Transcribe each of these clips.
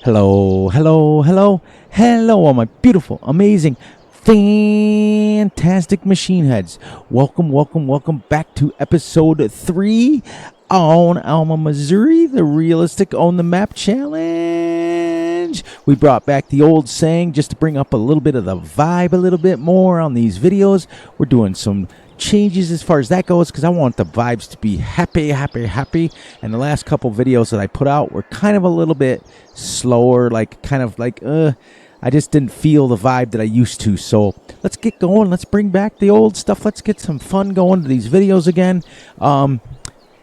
Hello, hello, hello, hello, all my beautiful, amazing, fantastic machine heads. Welcome back to episode 3 on Alma, Missouri, the Realistic on the Map Challenge. We brought back the old saying just to bring up a little bit of the vibe a little bit more on these videos. We're doing some changes as far as that goes because I want the vibes to be happy. And the last couple videos that I put out were kind of a little bit slower, I just didn't feel the vibe that I used to. So let's get going. Let's bring back the old stuff. Let's get some fun going to these videos again.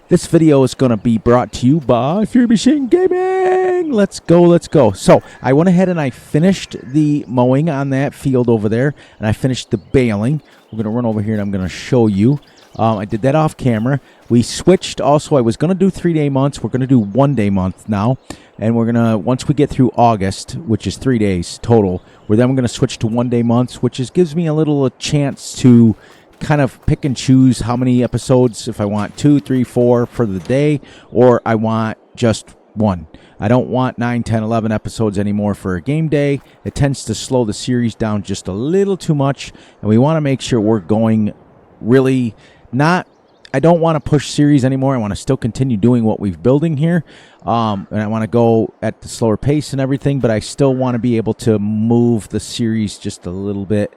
This video is going to be brought to you by Fury Machine Gaming. Let's go. So I went ahead and I finished the mowing on that field over there, and I finished the baling. We're going to run over here, and I'm going to show you. I did that off camera. We switched also. I was going to do 3-day months. We're going to do 1-day month now. And we're going to, once we get through August, which is 3 days total, we're going to switch to 1-day months, which gives me a chance to kind of pick and choose how many episodes, if I want 2, 3, 4 for the day, or I want just 1. I don't want 9, 10, 11 episodes anymore for a game day. It tends to slow the series down just a little too much, and we want to make sure we're going really not... I don't want to push series anymore. I want to still continue doing what we've building here, and I want to go at the slower pace and everything, but I still want to be able to move the series just a little bit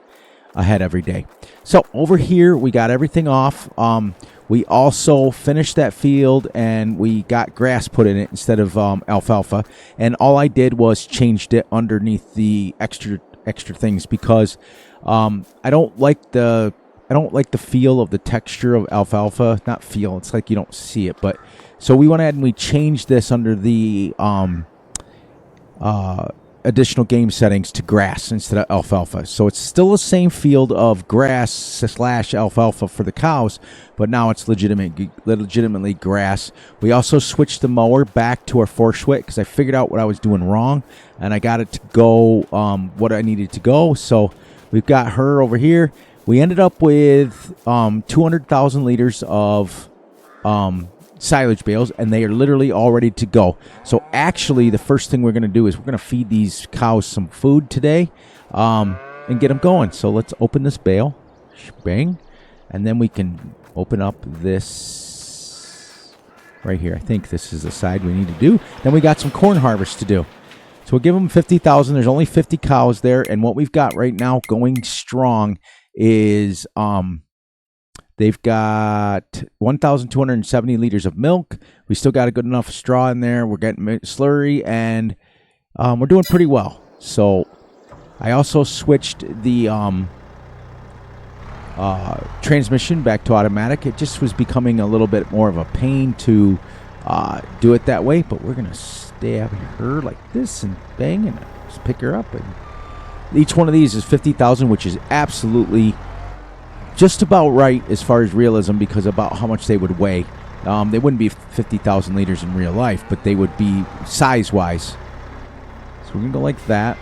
ahead every day. So over here we got everything off. We also finished that field and we got grass put in it instead of alfalfa, and all I did was changed it underneath the extra things because I don't like the feel of the texture of alfalfa. Not feel, it's like you don't see it. But so we went ahead and we changed this under the additional game settings to grass instead of alfalfa. So it's still the same field of grass / alfalfa for the cows, but now it's legitimately grass. We also switched the mower back to our 4-switch because I figured out what I was doing wrong, and I got it to go what I needed to go. So we've got her over here. We ended up with 200,000 liters of silage bales, and they are literally all ready to go. So actually, the first thing we're going to do is we're going to feed these cows some food today and get them going. So let's open this bale. Bang. And then we can open up this right here. I think this is the side we need to do. Then we got some corn harvest to do. So we'll give them 50,000. There's only 50 cows there, and what we've got right now going strong is they've got 1,270 liters of milk. We still got a good enough straw in there. We're getting slurry, and we're doing pretty well. So I also switched the transmission back to automatic. It just was becoming a little bit more of a pain to do it that way, but we're going to stab her like this and bang and just pick her up. And each one of these is 50,000, which is absolutely just about right as far as realism because about how much they would weigh. They wouldn't be 50,000 liters in real life, but they would be size-wise. So we're going to go like that.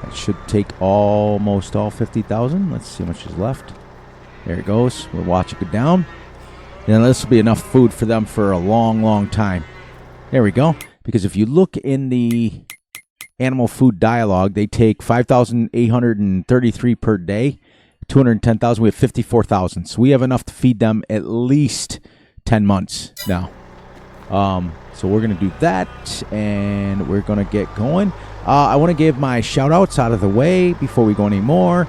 That should take almost all 50,000. Let's see how much is left. There it goes. We'll watch it go down. And this will be enough food for them for a long time. There we go. Because if you look in the animal food dialogue, they take 5,833 per day, 210,000. We have 54,000. So we have enough to feed them at least 10 months now. So we're going to do that, and we're going to get going. I want to give my shout-outs out of the way before we go any more.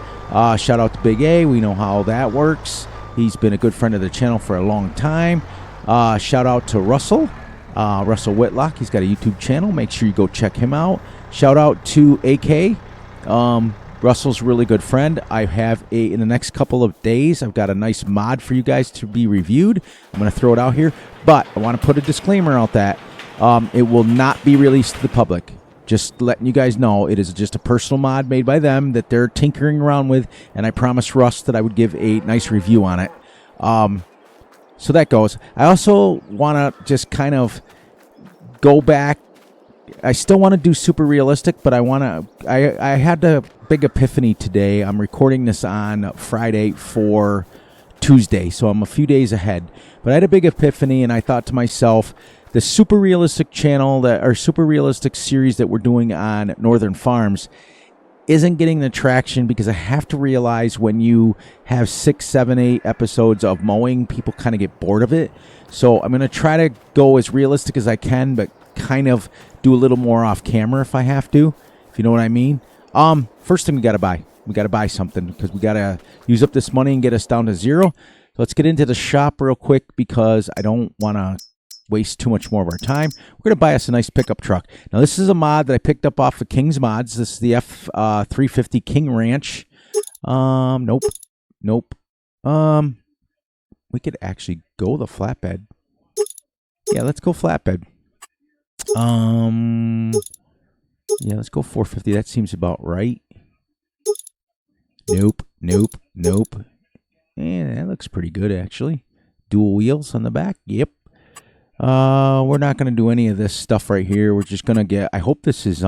Shout out to Big A. We know how that works. He's been a good friend of the channel for a long time. Shout out to Russell Whitlock. He's got a YouTube channel. Make sure you go check him out. Shout out to AK. Russell's a really good friend. I have in the next couple of days, I've got a nice mod for you guys to be reviewed. I'm going to throw it out here, but I want to put a disclaimer out that it will not be released to the public. Just letting you guys know, it is just a personal mod made by them that they're tinkering around with, and I promised Russ that I would give a nice review on it. So that goes. I also want to just kind of go back. I still want to do super realistic, but I had a big epiphany today. I'm recording this on Friday for Tuesday, so I'm a few days ahead. But I had a big epiphany, and I thought to myself, the super realistic channel, or super realistic series that we're doing on Northern Farms isn't getting the traction because I have to realize when you have 6, 7, 8 episodes of mowing, people kind of get bored of it. So I'm going to try to go as realistic as I can, but kind of do a little more off camera if I have to, if you know what I mean. First thing we got to buy. We got to buy something because we got to use up this money and get us down to zero. So let's get into the shop real quick because I don't want to waste too much more of our time. We're going to buy us a nice pickup truck. Now, this is a mod that I picked up off of King's Mods. This is the F350 King Ranch. Nope. We could actually go the flatbed. Yeah, let's go flatbed. Yeah, let's go 450. That seems about right. Nope. Yeah, that looks pretty good, actually. Dual wheels on the back. Yep. We're not going to do any of this stuff right here. We're just going to get, I hope this is,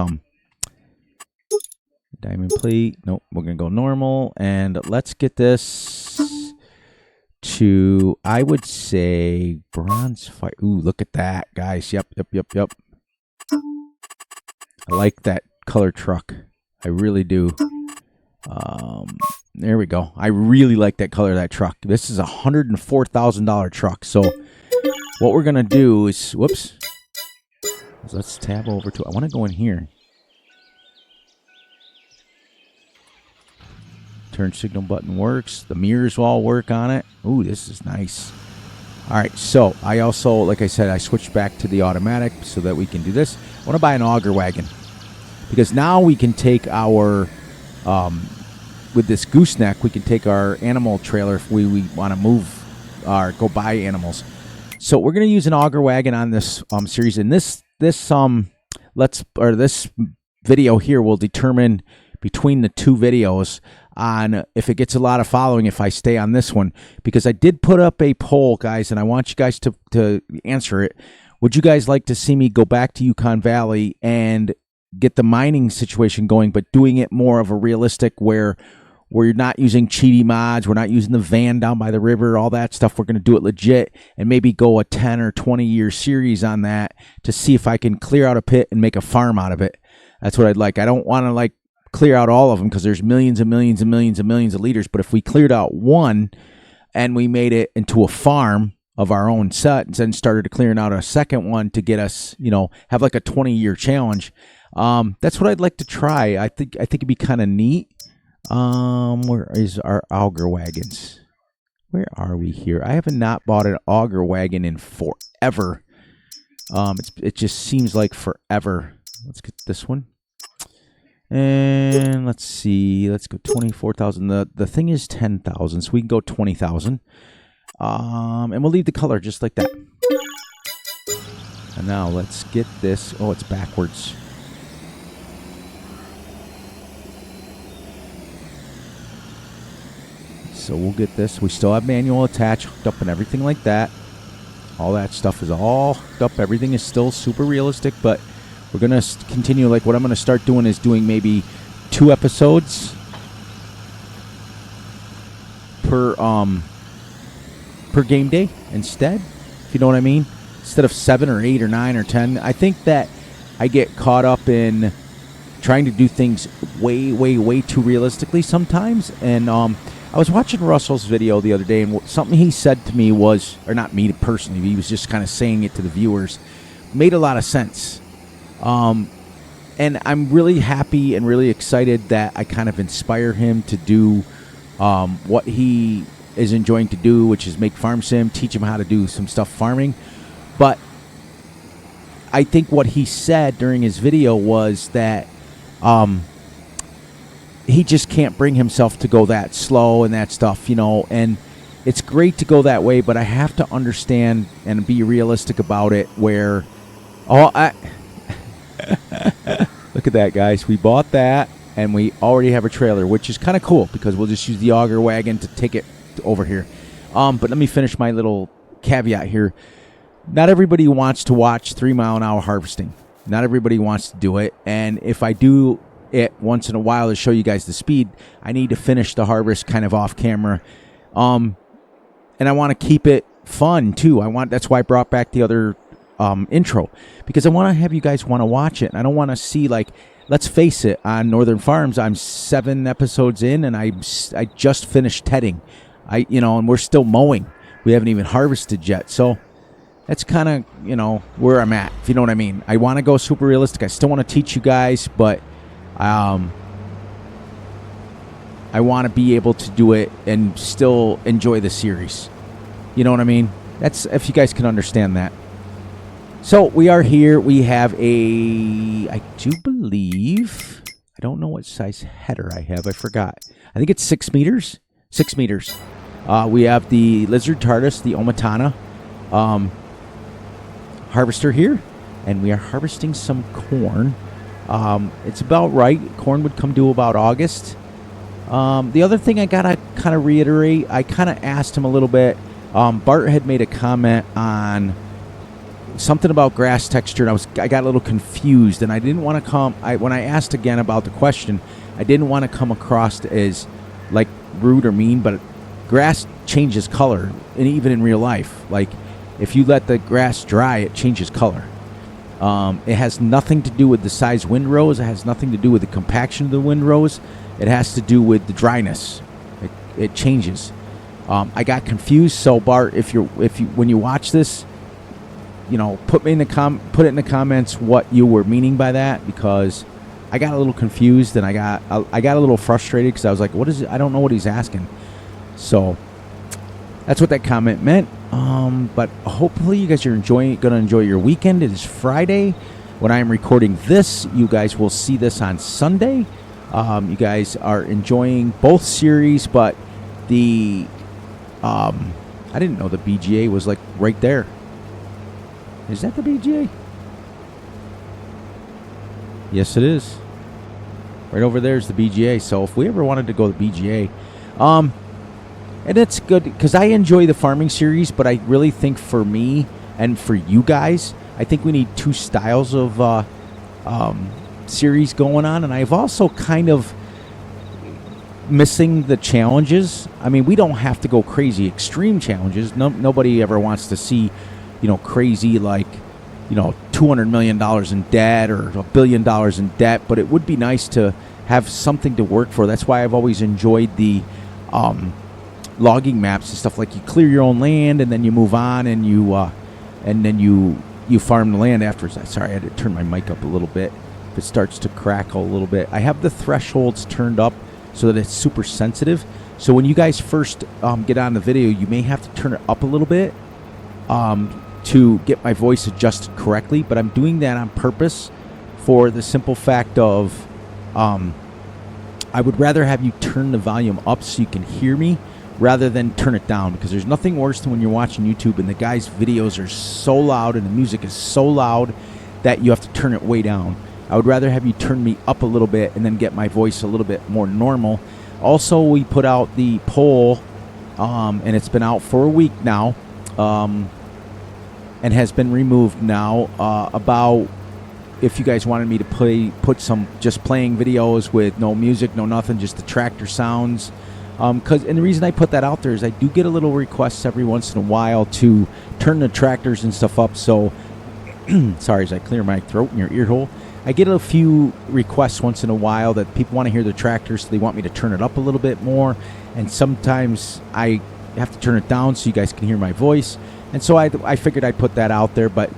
diamond plate. Nope, we're going to go normal. And let's get this to, I would say, bronze fire. Ooh, look at that, guys. Yep. I like that color truck. I really do. There we go. I really like that color of that truck. This is a $104,000 truck. So what we're going to do is, whoops. Let's tab over to, I want to go in here. Turn signal button works. The mirrors will all work on it. Ooh, this is nice. All right, so I also, like I said, I switched back to the automatic so that we can do this. I want to buy an auger wagon because now we can take our, with this gooseneck, we can take our animal trailer if we want to move or go buy animals. So we're going to use an auger wagon on this series, and this video here will determine between the two videos on if it gets a lot of following if I stay on this one, because I did put up a poll, guys, and I want you guys to answer it. Would you guys like to see me go back to Yukon Valley and get the mining situation going, but doing it more of a realistic where we're not using cheaty mods, we're not using the van down by the river, all that stuff. We're going to do it legit and maybe go a 10 or 20 year series on that to see if I can clear out a pit and make a farm out of it. That's what I'd like. I don't want to like clear out all of them because there's millions and millions and millions and millions of liters. But if we cleared out one and we made it into a farm of our own set and then started clearing out a second one to get us, have like a 20-year challenge. That's what I'd like to try. I think it'd be kind of neat. Where is our auger wagons? Where are we here? I have not bought an auger wagon in forever. It just seems like forever. Let's get this one. And let's see. Let's go 24,000. The thing is 10,000, so we can go 20,000. And we'll leave the color just like that. And now let's get this. Oh, it's backwards. So we'll get this. We still have manual attach hooked up and everything like that. All that stuff is all hooked up. Everything is still super realistic, but we're going to continue. Like what I'm going to start doing is doing maybe 2 episodes per game day instead, if you know what I mean. Instead of 7 or 8 or 9 or 10. I think that I get caught up in trying to do things way too realistically sometimes. And I was watching Russell's video the other day, and something he said to me was, or not me personally, he was just kind of saying it to the viewers, made a lot of sense. And I'm really happy and really excited that I kind of inspire him to do what he is enjoying to do, which is make farm sim, teach him how to do some stuff farming. But I think what he said during his video was that he just can't bring himself to go that slow and that stuff, and it's great to go that way, but I have to understand and be realistic about it where, look at that, guys. We bought that, and we already have a trailer, which is kind of cool because we'll just use the auger wagon to take it over here. But let me finish my little caveat here. Not everybody wants to watch 3-mile-an-hour harvesting. Not everybody wants to do it, and if I do it once in a while to show you guys the speed, I need to finish the harvest kind of off camera. and I want to keep it fun too. That's why I brought back the other intro, because I want to have you guys want to watch it. And I don't want to see, like, let's face it, on Northern Farms, I'm 7 episodes in, and I just finished tedding. And we're still mowing. We haven't even harvested yet. So that's kind of, where I'm at, if you know what I mean. I want to go super realistic. I still want to teach you guys, but I want to be able to do it and still enjoy the series. You know what I mean? That's if you guys can understand that. So we are here. We have I do believe, I don't know what size header I have. I forgot. I think it's 6 meters. 6 meters. We have the lizard TARDIS, the Omatana harvester here, and we are harvesting some corn. It's about right. Corn would come due about August. The other thing I gotta kind of reiterate, I kind of asked him a little bit. Bart had made a comment on something about grass texture, and I got a little confused, and I didn't want to when I asked again about the question, I didn't want to come across as like rude or mean, but grass changes color, and even in real life, like if you let the grass dry, it changes color. It has nothing to do with the size windrows. It has nothing to do with the compaction of the windrows. It has to do with the dryness. It changes. I got confused. So Bart, if you when you watch this, put it in the comments what you were meaning by that, because I got a little confused, and I got a little frustrated because I was like, what is it? I don't know what he's asking. So that's what that comment meant. But hopefully you guys are going to enjoy your weekend. It is Friday when I am recording this. You guys will see this on Sunday. You guys are enjoying both series, but I didn't know the BGA was like right there. Is that the BGA? Yes, it is. Right over there is the BGA. So if we ever wanted to go to the BGA, and it's good because I enjoy the farming series, but I really think for me and for you guys, I think we need 2 styles of series going on. And I've also kind of missing the challenges. I mean, we don't have to go crazy extreme challenges. Nobody ever wants to see, crazy like, $200 million in debt or $1 billion in debt. But it would be nice to have something to work for. That's why I've always enjoyed the logging maps and stuff. Like you clear your own land and then you move on and then you farm the land afterwards. Sorry, I had to turn my mic up a little bit. If it starts to crackle a little bit, I have the thresholds turned up so that it's super sensitive. So when you guys first get on the video, you may have to turn it up a little bit to get my voice adjusted correctly. But I'm doing that on purpose for the simple fact of I would rather have you turn the volume up so you can hear me rather than turn it down, because there's nothing worse than when you're watching YouTube and the guy's videos are so loud and the music is so loud that you have to turn it way down. I would rather have you turn me up a little bit and then get my voice a little bit more normal. Also, we put out the poll, and it's been out for a week now, and has been removed now, about if you guys wanted me to put some just playing videos with no music, no nothing, just the tractor sounds. And the reason I put that out there is I do get a little requests every once in a while to turn the tractors and stuff up. So, sorry, as I clear my throat in your ear hole. I get a few requests once in a while that people want to hear the tractors, so they want me to turn it up a little bit more. And sometimes I have to turn it down so you guys can hear my voice. And so I figured I'd put that out there. But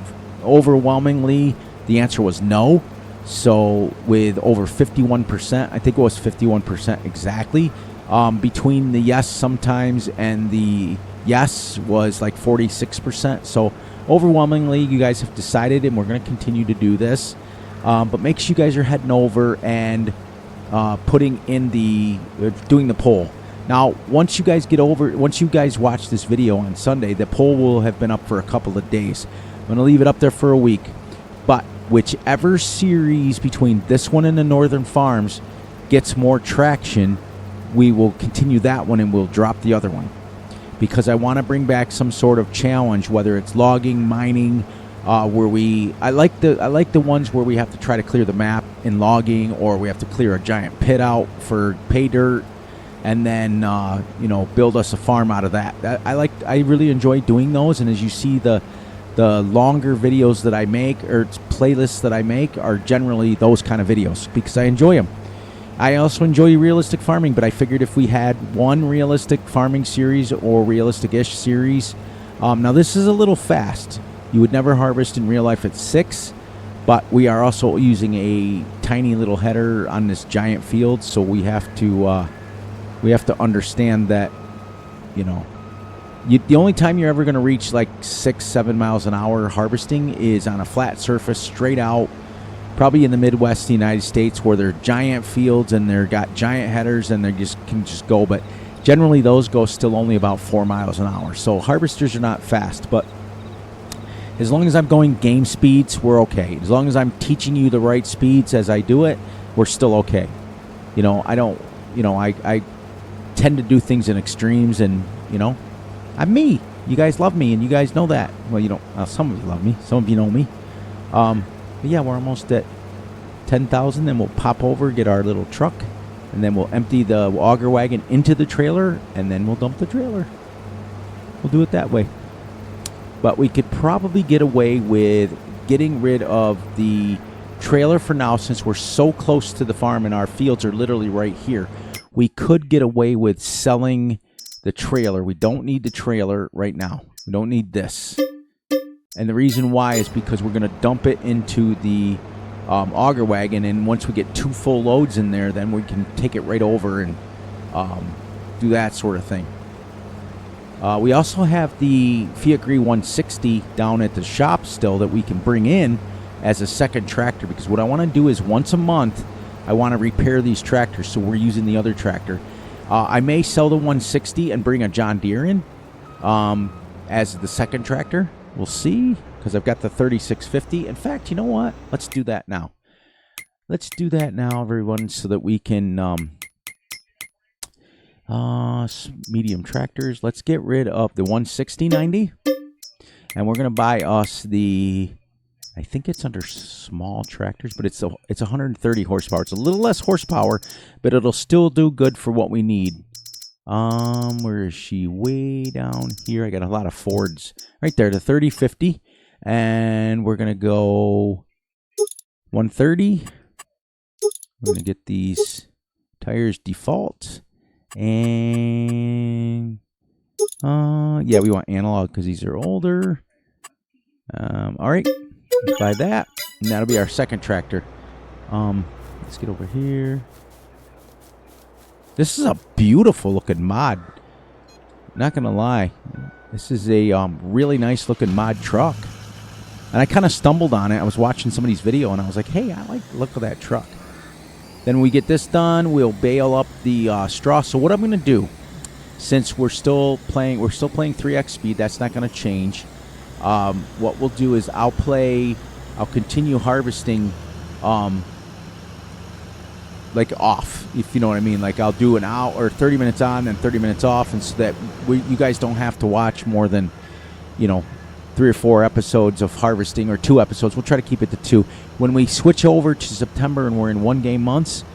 overwhelmingly, the answer was no. So with over 51%, I think it was 51% exactly, between the yes sometimes and the yes was like 46%. So overwhelmingly, you guys have decided, and we're going to continue to do this. But make sure you guys are heading over and doing the poll. Now, once you guys watch this video on Sunday, the poll will have been up for a couple of days. I'm going to leave it up there for a week. But whichever series between this one and the Northern Farms gets more traction, we will continue that one and we'll drop the other one. Because I want to bring back some sort of challenge, whether it's logging, mining, I like the ones where we have to try to clear the map in logging, or we have to clear a giant pit out for pay dirt. and then you know, build us a farm out of that. I really enjoy doing those, and as you see, the longer videos that I make, or playlists that I make, are generally those kind of videos because I enjoy them. I also enjoy realistic farming, but I figured if we had one realistic farming series or realistic-ish series, now this is a little fast. You would never harvest in real life at 6, but we are also using a tiny little header on this giant field, so we have to understand that, you know, the only time you're ever going to reach like 6-7 miles an hour harvesting is on a flat surface, straight out, probably in the Midwest of the United States, where they're giant fields and they're got giant headers and they can just go. But generally those go still only about 4 miles an hour. So harvesters are not fast, but as long as I'm going game speeds, we're okay. As long as I'm teaching you the right speeds as I do it, we're still okay. You know, I tend to do things in extremes, and, you know, I'm me. You guys love me, and you guys know that. Well, you don't. Some of you love me. Some of you know me. But yeah, we're almost at 10,000. Then we'll pop over, get our little truck, and then we'll empty the auger wagon into the trailer, and then we'll dump the trailer. We'll do it that way. But we could probably get away with getting rid of the trailer for now, since we're so close to the farm and our fields are literally right here. We could get away with selling the trailer. We don't need the trailer right now. We don't need this. And the reason why is because we're going to dump it into the auger wagon, and once we get 2 full loads in there, then we can take it right over and do that sort of thing. We also have the Fiat Gree 160 down at the shop still that we can bring in as a second tractor, because what I want to do is once a month I want to repair these tractors, so we're using the other tractor. I may sell the 160 and bring a John Deere in as the second tractor. We'll see, because I've got the 3650. In fact, you know what? Let's do that now. Let's do that now, everyone, so that we can medium tractors. Let's get rid of the 160/90, and we're going to buy us the, I think it's under small tractors, but it's 130 horsepower. It's a little less horsepower, but it'll still do good for what we need. Where is she? Way down here. I got a lot of Fords right there. The 3050, and we're gonna go 130. We're gonna get these tires default, and yeah, we want analog because these are older. All right. Buy that, and that'll be our second tractor. Let's get over here. This is a beautiful looking mod. Not gonna lie, this is a really nice looking mod truck, and I kind of stumbled on it. I was watching somebody's video, and I was like, "Hey, I like the look of that truck." Then we get this done. We'll bale up the straw. So what I'm gonna do, since we're still playing 3x speed, that's not gonna change. What we'll do is I'll continue harvesting like off, if you know what I mean. Like I'll do an hour or 30 minutes on and 30 minutes off, and so that you guys don't have to watch more than, you know, 3 or 4 episodes of harvesting, or 2 episodes. We'll try to keep it to 2. When we switch over to September and we're in 1 game months,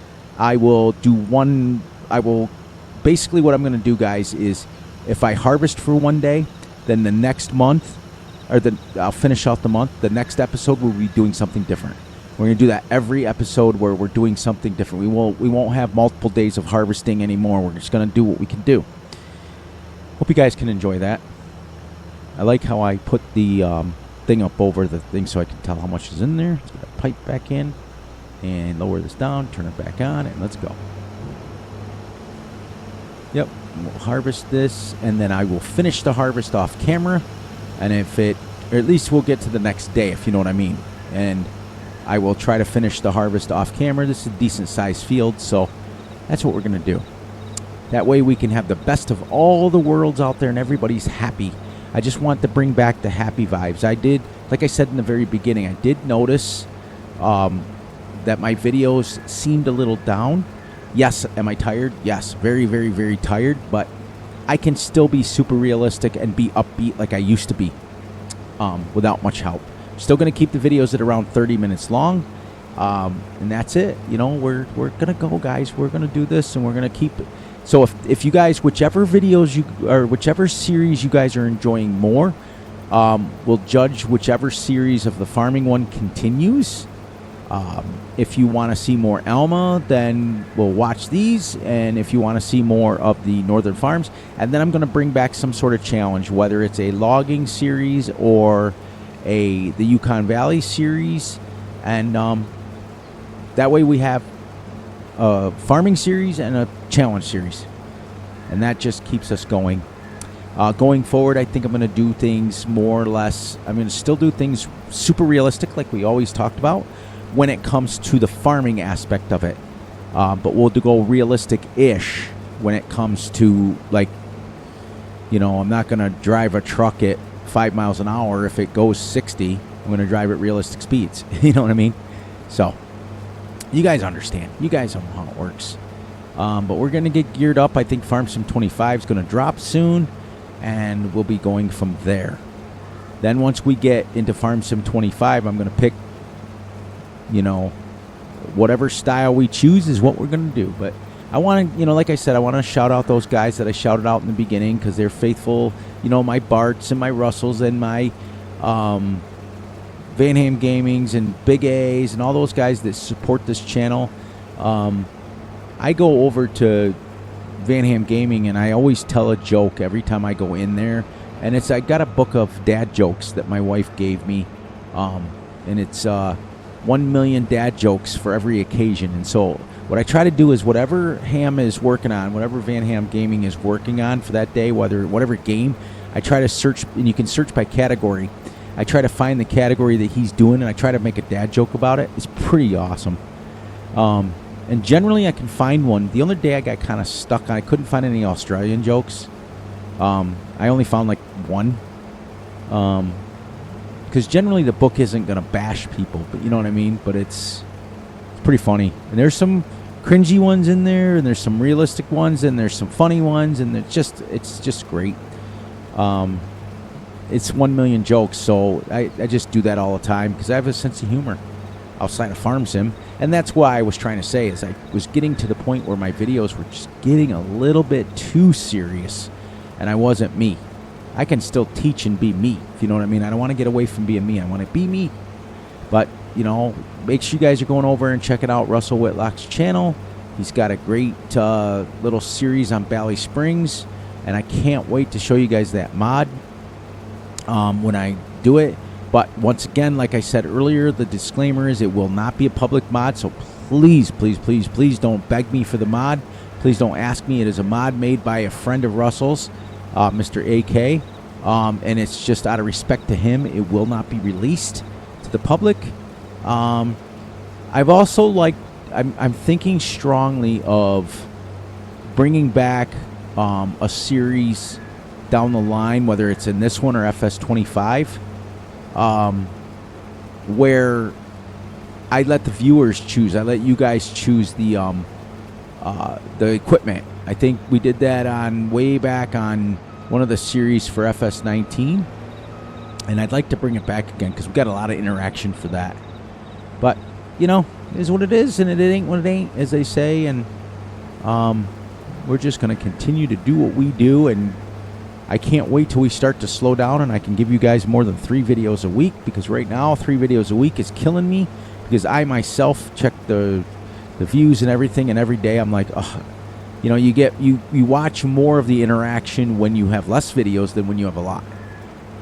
basically what I'm going to do, guys, is if I harvest for 1 day, then the next month, I'll finish out the month. The next episode we'll be doing something different. We're going to do that every episode, where we're doing something different. We won't have multiple days of harvesting anymore. We're just going to do what we can do. Hope you guys can enjoy that. I like how I put the thing up over the thing so I can tell how much is in there. Let's get a pipe back in and lower this down, turn it back on, and let's go. Yep, we'll harvest this, and then I will finish the harvest off camera. And or at least we'll get to the next day, if you know what I mean. And I will try to finish the harvest off camera. This is a decent sized field, so that's what we're going to do. That way we can have the best of all the worlds out there and everybody's happy. I just want to bring back the happy vibes. Like I said in the very beginning, I did notice that my videos seemed a little down. Yes, am I tired? Yes, very, very, very tired, but I can still be super realistic and be upbeat like I used to be without much help. Still going to keep the videos at around 30 minutes long, and that's it. You know, we're going to go, guys. We're going to do this, and we're going to So if you guys, whichever videos or whichever series you guys are enjoying more, we'll judge whichever series of the farming one continues. If you want to see more Alma, then we'll watch these. And if you want to see more of the Northern Farms, and then I'm going to bring back some sort of challenge, whether it's a logging series or the Yukon Valley series. And that way we have a farming series and a challenge series. And that just keeps us going. Going forward, I think I'm going to do things more or less. I'm going to still do things super realistic like we always talked about when it comes to the farming aspect of it. But we'll go realistic-ish when it comes to, like, I'm not going to drive a truck at 5 miles an hour. If it goes 60, I'm going to drive at realistic speeds. You know what I mean? So, you guys understand. You guys know how it works. But we're going to get geared up. I think Farm Sim 25 is going to drop soon, and we'll be going from there. Then once we get into Farm Sim 25, I'm going to pick, whatever style we choose is what we're going to do. But I want to, like I said, I want to shout out those guys that I shouted out in the beginning because they're faithful, my Barts and my Russells and my Van Ham Gamings and Big A's and all those guys that support this channel. I go over to Van Ham Gaming and I always tell a joke every time I go in there. And I got a book of dad jokes that my wife gave me. And it's 1 million dad jokes for every occasion. And so what I try to do is whatever Ham is working on, whatever Van Ham Gaming is working on for that day, whatever game, I try to search, and you can search by category. I try to find the category that he's doing, and I try to make a dad joke about it. It's pretty awesome. And generally I can find one. The other day I got kind of stuck on, I couldn't find any Australian jokes. I only found like one. Because generally the book isn't going to bash people, but you know what I mean? But it's pretty funny. And there's some cringy ones in there, and there's some realistic ones, and there's some funny ones, and it's just great. It's 1 million jokes, so I just do that all the time because I have a sense of humor outside of Farm Sim. And that's why I was trying to say is I was getting to the point where my videos were just getting a little bit too serious, and I wasn't me. I can still teach and be me, if you know what I mean. I don't want to get away from being me. I want to be me. But, make sure you guys are going over and checking out Russell Whitlock's channel. He's got a great little series on Valley Springs, and I can't wait to show you guys that mod when I do it. But once again, like I said earlier, the disclaimer is it will not be a public mod, so please, please, please, please don't beg me for the mod. Please don't ask me. It is a mod made by a friend of Russell's, Mr. AK, and it's just out of respect to him. It will not be released to the public. I've also I'm thinking strongly of bringing back a series down the line, whether it's in this one or Fs22, where I let the viewers choose. I let you guys choose the equipment. I think we did that way back on one of the series for Fs19, and I'd like to bring it back again because we got a lot of interaction for that. But it is what it is, and it ain't what it ain't, as they say. And we're just going to continue to do what we do, and I can't wait till we start to slow down and I can give you guys more than 3 videos a week, because right now 3 videos a week is killing me, because I myself check the views and everything, and every day I'm like, oh, you watch more of the interaction when you have less videos than when you have a lot.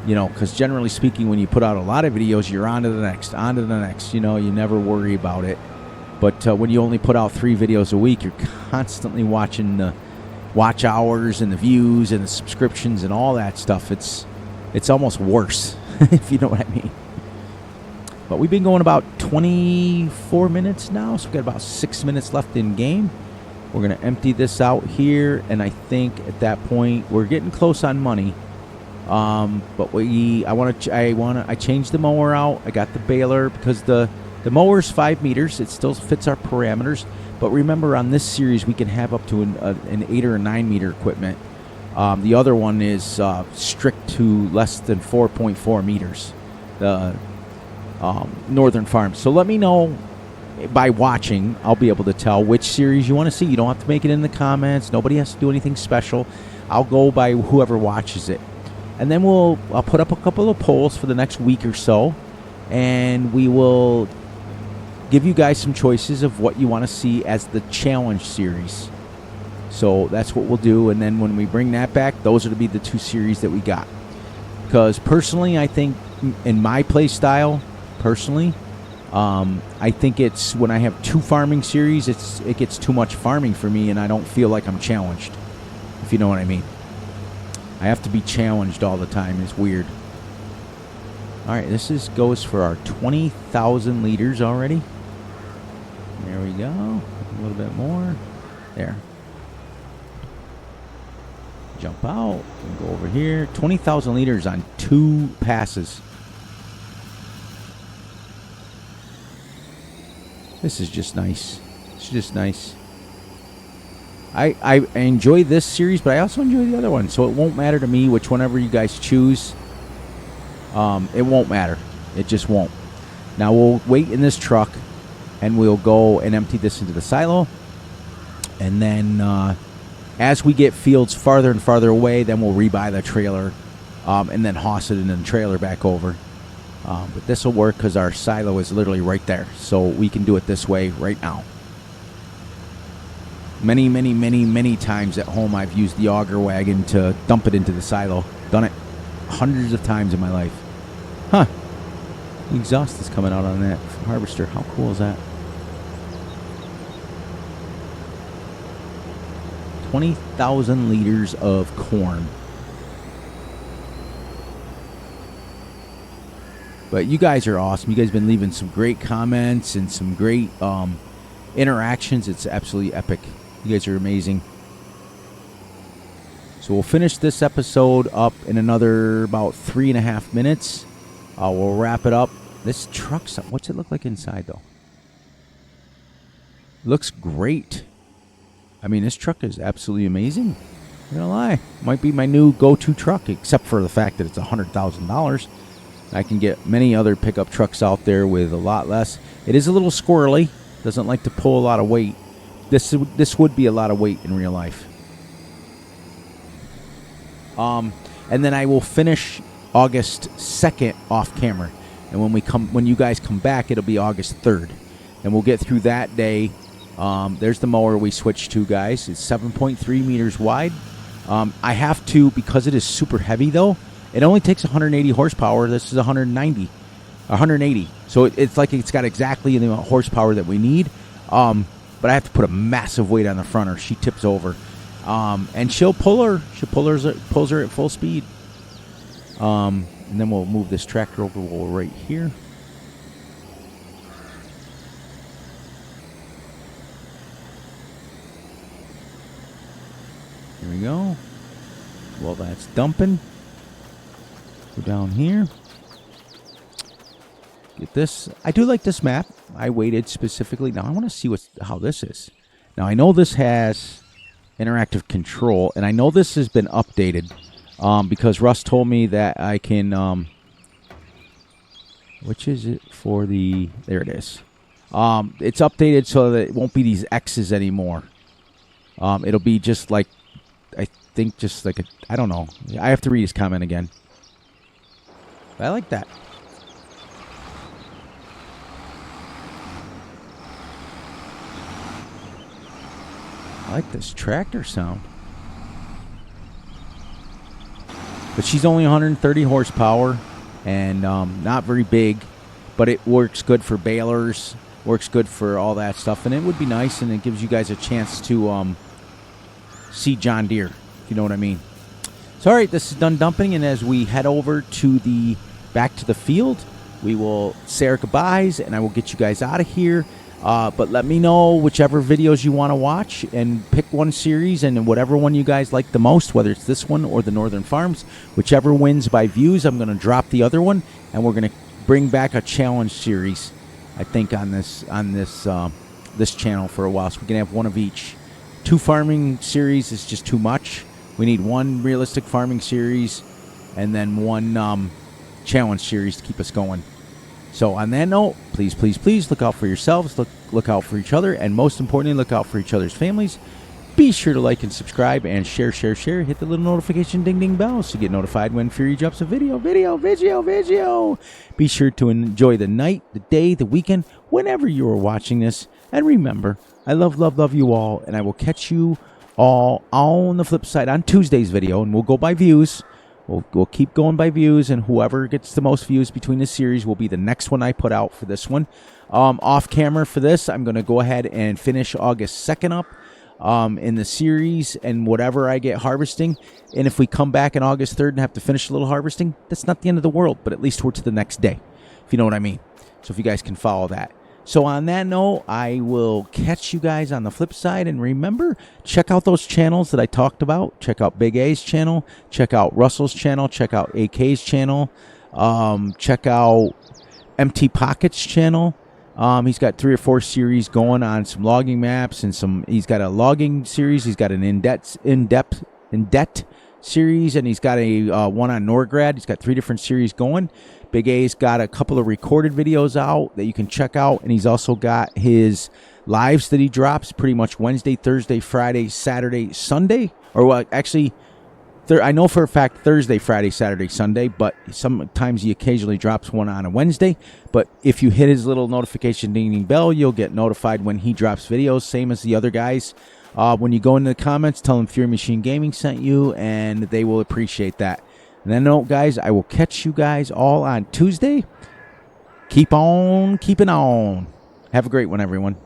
Because generally speaking, when you put out a lot of videos, you're on to the next. You never worry about it. But when you only put out 3 videos a week, you're constantly watching the watch hours and the views and the subscriptions and all that stuff. It's almost worse, if you know what I mean. But we've been going about 24 minutes now, so we've got about 6 minutes left in game. We're going to empty this out here, and I think at that point we're getting close on money. But I changed the mower out. I got the baler because the mower's 5 meters. It still fits our parameters. But remember, on this series, we can have up to an 8 or a 9 meter equipment. The other one is strict to less than 4.4 meters. The Northern Farms. So let me know by watching, I'll be able to tell which series you want to see. You don't have to make it in the comments. Nobody has to do anything special. I'll go by whoever watches it. And then I'll put up a couple of polls for the next week or so, and we will give you guys some choices of what you want to see as the challenge series. So that's what we'll do, and then when we bring that back, those are to be the 2 series that we got. Because personally, I think in my play style, personally, I think it's when I have 2 farming series, it gets too much farming for me, and I don't feel like I'm challenged, if you know what I mean. I have to be challenged all the time. It's weird. All right, this goes for our 20,000 liters already. There we go. A little bit more. There. Jump out and go over here. 20,000 liters on 2 passes. This is just nice. It's just nice. I enjoy this series, but I also enjoy the other one. So it won't matter to me which whenever you guys choose. It won't matter. It just won't. Now we'll wait in this truck, and we'll go and empty this into the silo. And then as we get fields farther and farther away, then we'll rebuy the trailer and then hoss it into the trailer back over. But this will work because our silo is literally right there. So we can do it this way right now. Many, many, many, many times at home I've used the auger wagon to dump it into the silo. Done it hundreds of times in my life. Huh. The exhaust is coming out on that harvester. How cool is that? 20,000 liters of corn. But you guys are awesome. You guys have been leaving some great comments and some great interactions. It's absolutely epic. You guys are amazing. So we'll finish this episode up in another about 3.5 minutes. We'll wrap it up. This truck's, what's it look like inside though? Looks great. I mean, this truck is absolutely amazing. I'm not gonna lie. Might be my new go-to truck, except for the fact that it's $100,000. I can get many other pickup trucks out there with a lot less. It is a little squirrely. Doesn't like to pull a lot of weight. This would be a lot of weight in real life. And then I will finish August 2nd off camera. And when you guys come back, it'll be August 3rd. And we'll get through that day. There's the mower we switched to, guys. It's 7.3 meters wide. I have to, because it is super heavy though, it only takes 180 horsepower. This is 180. So it's like it's got exactly the amount of horsepower that we need. But I have to put a massive weight on the front or she tips over. And she'll pull her. Pulls her at full speed. And then we'll move this tractor over right here. Here we go. Well, that's dumping. Go down here. Get this. I do like this map. I waited specifically. Now I want to see how this is. Now I know this has interactive control, and I know this has been updated because Russ told me that I can. Which is it for the? There it is. It's updated so that it won't be these X's anymore. It'll be just like, I think just like I don't know. I have to read his comment again. But I like that. I like this tractor sound. But she's only 130 horsepower and not very big, but it works good for balers, works good for all that stuff, and it would be nice, and it gives you guys a chance to see John Deere, if you know what I mean. So, all right, this is done dumping, and as we head over to back to the field, we will say our goodbyes, and I will get you guys out of here. But let me know whichever videos you want to watch and pick one series, and whatever one you guys like the most, whether it's this one or the Northern Farms, whichever wins by views, I'm going to drop the other one, and we're going to bring back a challenge series, I think, on this channel for a while, so we can have one of each. 2 farming series is just too much. We need 1 realistic farming series and then 1 challenge series to keep us going. So on that note, please, please, please look out for yourselves, look out for each other, and most importantly, look out for each other's families. Be sure to like and subscribe and share. Hit the little notification ding bell so you get notified when Fury drops a video. Be sure to enjoy the night, the day, the weekend, whenever you are watching this. And remember, I love you all, and I will catch you all on the flip side on Tuesday's video, and we'll go by views. We'll keep going by views, and whoever gets the most views between the series will be the next one I put out for this one. Off camera for this, I'm going to go ahead and finish August 2nd up in the series and whatever I get harvesting. And if we come back in August 3rd and have to finish a little harvesting, that's not the end of the world, but at least we're to the next day, if you know what I mean. So if you guys can follow that. So on that note, I will catch you guys on the flip side. And remember, check out those channels that I talked about. Check out Big A's channel. Check out Russell's channel. Check out AK's channel. Check out MT Pocket's channel. He's got 3 or 4 series going on some logging maps and some. He's got a logging series. He's got an in-depth series, and he's got a one on Norgrad. He's got 3 different series going. Big A's got a couple of recorded videos out that you can check out, and he's also got his lives that he drops pretty much Wednesday, Thursday, Friday, Saturday, Sunday. Or well, actually, I know for a fact Thursday, Friday, Saturday, Sunday, but sometimes he occasionally drops one on a Wednesday. But if you hit his little notification ding bell, you'll get notified when he drops videos, same as the other guys. When you go into the comments, tell them Fury Machine Gaming sent you, and they will appreciate that. And then, no, guys, I will catch you guys all on Tuesday. Keep on keeping on. Have a great one, everyone.